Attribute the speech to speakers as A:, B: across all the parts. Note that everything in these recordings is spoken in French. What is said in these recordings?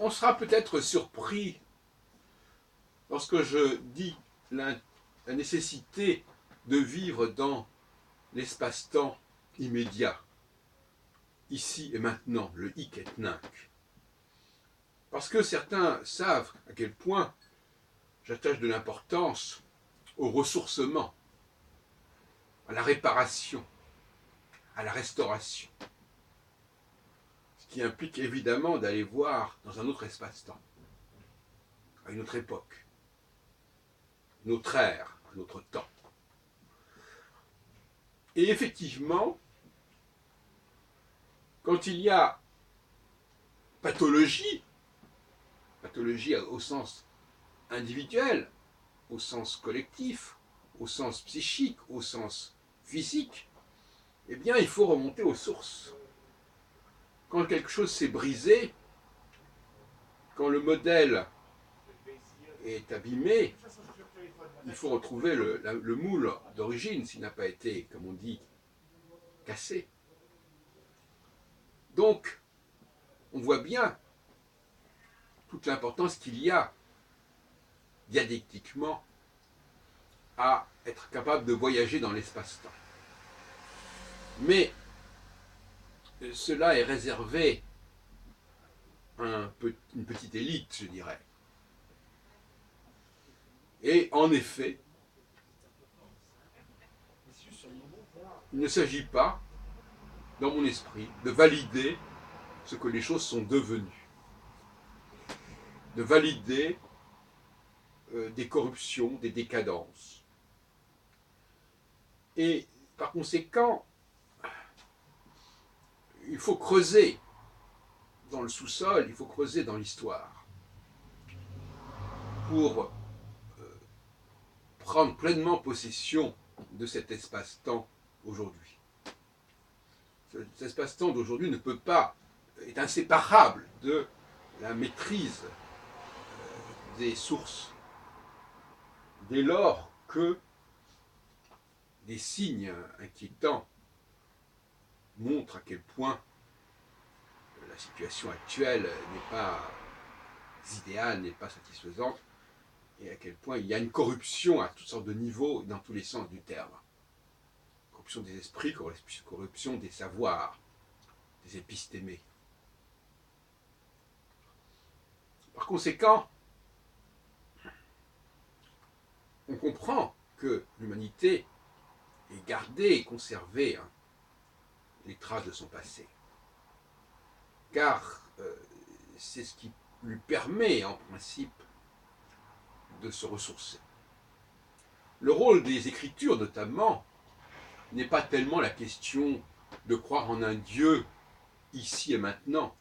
A: On sera peut-être surpris lorsque je dis la nécessité de vivre dans l'espace-temps immédiat, ici et maintenant, le hic et nunc. Parce que certains savent à quel point j'attache de l'importance au ressourcement, à la réparation, à la restauration. Ce qui implique évidemment d'aller voir dans un autre espace-temps, à une autre époque, une autre ère, un autre temps. Et effectivement, quand il y a pathologie au sens individuel, au sens collectif, au sens psychique, au sens physique, eh bien il faut remonter aux sources. Quand quelque chose s'est brisé, quand le modèle est abîmé, il faut retrouver le moule d'origine s'il n'a pas été, comme on dit, cassé. Donc, on voit bien toute l'importance qu'il y a dialectiquement à être capable de voyager dans l'espace-temps. Mais cela est réservé à une petite élite, je dirais. Et en effet, il ne s'agit pas, dans mon esprit, de valider ce que les choses sont devenues, de valider des corruptions, des décadences. Et par conséquent, il faut creuser dans le sous-sol, il faut creuser dans l'histoire pour prendre pleinement possession de cet espace-temps aujourd'hui. Cet espace-temps d'aujourd'hui ne peut pas, est inséparable de la maîtrise des sources. Dès lors que des signes inquiétants montrent à quel point la situation actuelle n'est pas idéale, n'est pas satisfaisante, et à quel point il y a une corruption à toutes sortes de niveaux, dans tous les sens du terme. Corruption des esprits, corruption des savoirs, des épistémés. Par conséquent, on comprend que l'humanité ait gardé et conservé les traces de son passé. Car c'est ce qui lui permet, en principe, de se ressourcer. Le rôle des Écritures, notamment, n'est pas tellement la question de croire en un Dieu ici et maintenant,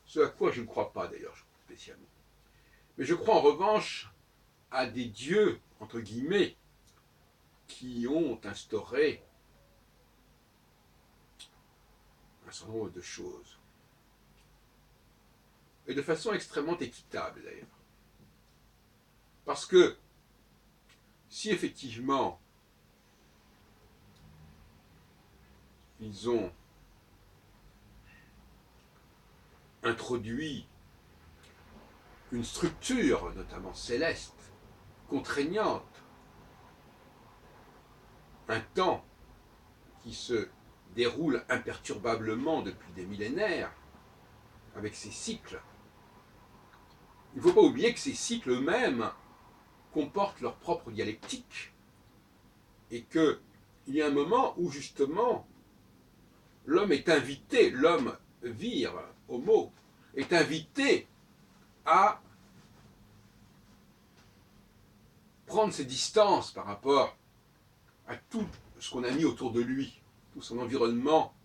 A: ce à quoi je ne crois pas d'ailleurs spécialement. Mais je crois en revanche à des dieux, entre guillemets, qui ont instauré un certain nombre de choses. Et de façon extrêmement équitable d'ailleurs. Parce que si effectivement ils ont introduit une structure, notamment céleste, contraignante, un temps qui se déroule imperturbablement depuis des millénaires, avec ses cycles. Il ne faut pas oublier que ces cycles eux-mêmes comportent leur propre dialectique, et qu'il y a un moment où justement l'homme est invité, l'homme vire, homo, est invité à prendre ses distances par rapport à tout ce qu'on a mis autour de lui, tout son environnement,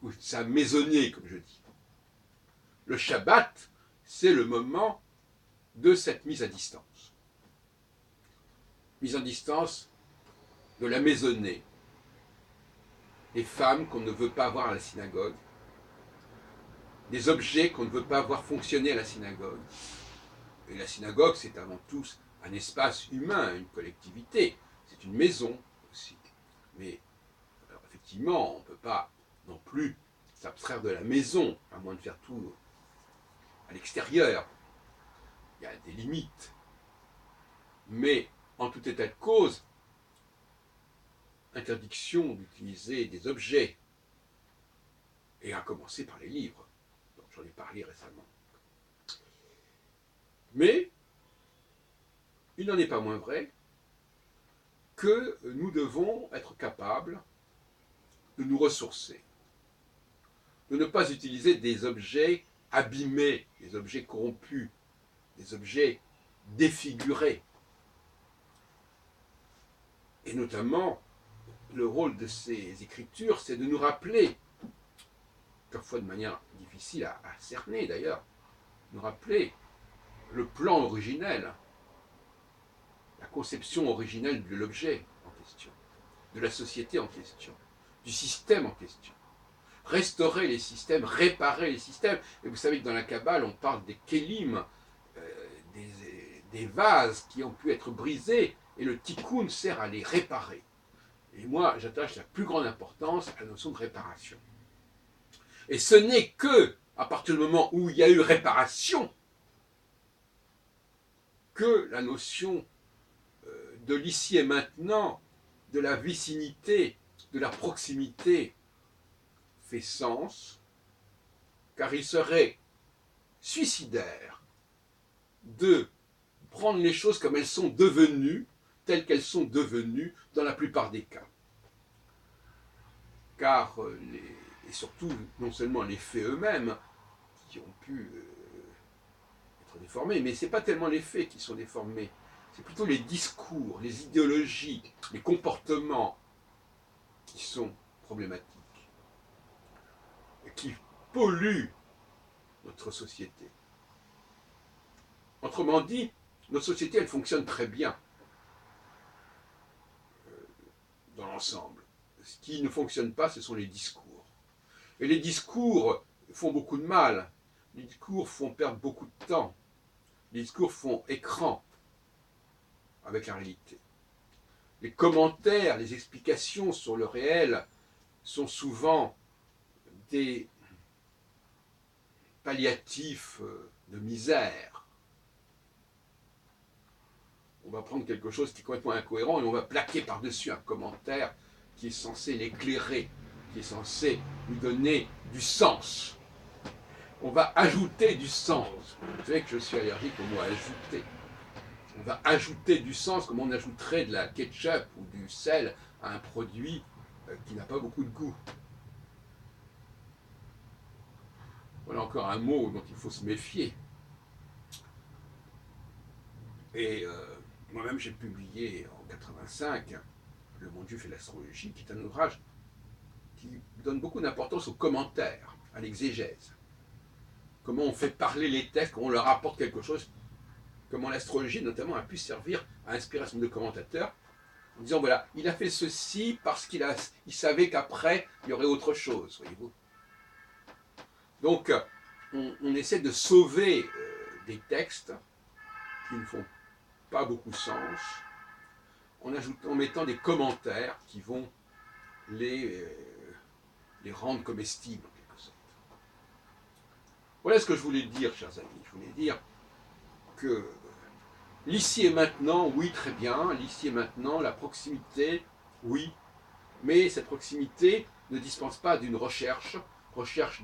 A: ou sa maisonnée, comme je dis. Le Shabbat, c'est le moment de cette mise à distance. Mise en distance de la maisonnée, des femmes qu'on ne veut pas voir à la synagogue, des objets qu'on ne veut pas voir fonctionner à la synagogue. Et la synagogue, c'est avant tout un espace humain, une collectivité, c'est une maison aussi. Mais alors, effectivement, on ne peut pas non plus s'abstraire de la maison, à moins de faire tout à l'extérieur. Il y a des limites. Mais en tout état de cause, interdiction d'utiliser des objets, et à commencer par les livres, dont j'en ai parlé récemment. Mais il n'en est pas moins vrai que nous devons être capables de nous ressourcer, de ne pas utiliser des objets abîmés, des objets corrompus, des objets défigurés. Et notamment, le rôle de ces écritures, c'est de nous rappeler, parfois de manière difficile à cerner d'ailleurs, nous rappeler le plan originel, la conception originelle de l'objet en question, de la société en question, du système en question. Restaurer les systèmes, réparer les systèmes. Et vous savez que dans la Kabbale, on parle des kélim, des vases qui ont pu être brisés, et le tikkun sert à les réparer. Et moi, j'attache la plus grande importance à la notion de réparation. Et ce n'est que à partir du moment où il y a eu réparation que la notion de l'ici et maintenant, de la vicinité, de la proximité fait sens, car il serait suicidaire de prendre les choses comme elles sont devenues, telles qu'elles sont devenues dans la plupart des cas. Car, et surtout, non seulement les faits eux-mêmes, qui ont pu être déformés, mais ce n'est pas tellement les faits qui sont déformés, c'est plutôt les discours, les idéologies, les comportements qui sont problématiques, et qui polluent notre société. Autrement dit, notre société, elle fonctionne très bien dans l'ensemble. Ce qui ne fonctionne pas, ce sont les discours. Et les discours font beaucoup de mal. Les discours font perdre beaucoup de temps. Les discours font écran avec la réalité. Les commentaires, les explications sur le réel sont souvent des palliatifs de misère. On va prendre quelque chose qui est complètement incohérent et on va plaquer par-dessus un commentaire qui est censé l'éclairer, qui est censé lui donner du sens. On va ajouter du sens. Vous savez que je suis allergique au mot ajouter. On va ajouter du sens comme on ajouterait de la ketchup ou du sel à un produit qui n'a pas beaucoup de goût. Voilà encore un mot dont il faut se méfier. Et moi-même, j'ai publié en 1985 Le monde juif et l'astrologie, qui est un ouvrage qui donne beaucoup d'importance aux commentaires, à l'exégèse. Comment on fait parler les textes, comment on leur apporte quelque chose, comment l'astrologie notamment a pu servir à inspirer un certain nombre de commentateurs, en disant voilà, il a fait ceci parce qu'il savait qu'après, il y aurait autre chose, voyez-vous. Donc, on essaie de sauver des textes qui ne font pas beaucoup sens, en mettant des commentaires qui vont les rendre comestibles, en quelque sorte. Voilà ce que je voulais dire, chers amis. Je voulais dire que l'ici et maintenant, oui, très bien, l'ici et maintenant, la proximité, oui, mais cette proximité ne dispense pas d'une recherche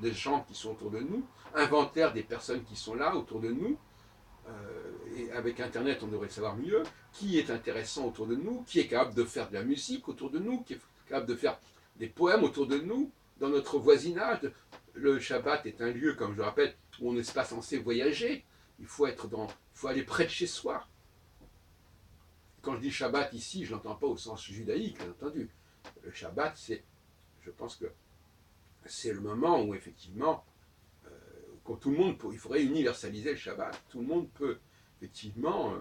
A: des gens qui sont autour de nous, inventaire des personnes qui sont là, autour de nous, et avec Internet, on devrait savoir mieux, qui est intéressant autour de nous, qui est capable de faire de la musique autour de nous, qui est capable de faire des poèmes autour de nous, dans notre voisinage. Le Shabbat est un lieu, comme je le rappelle, où on n'est pas censé voyager. Il faut aller près de chez soi. Quand je dis Shabbat ici, je ne l'entends pas au sens judaïque, bien entendu. Le Shabbat, je pense que c'est le moment où, effectivement, quand tout le monde il faudrait universaliser le Shabbat. Tout le monde peut, effectivement,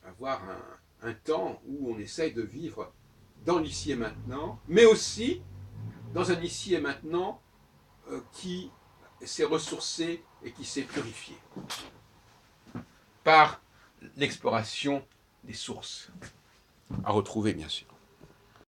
A: avoir un temps où on essaye de vivre dans l'ici et maintenant, mais aussi dans un ici et maintenant qui s'est ressourcé et qui s'est purifié par l'exploration des sources, à retrouver bien sûr.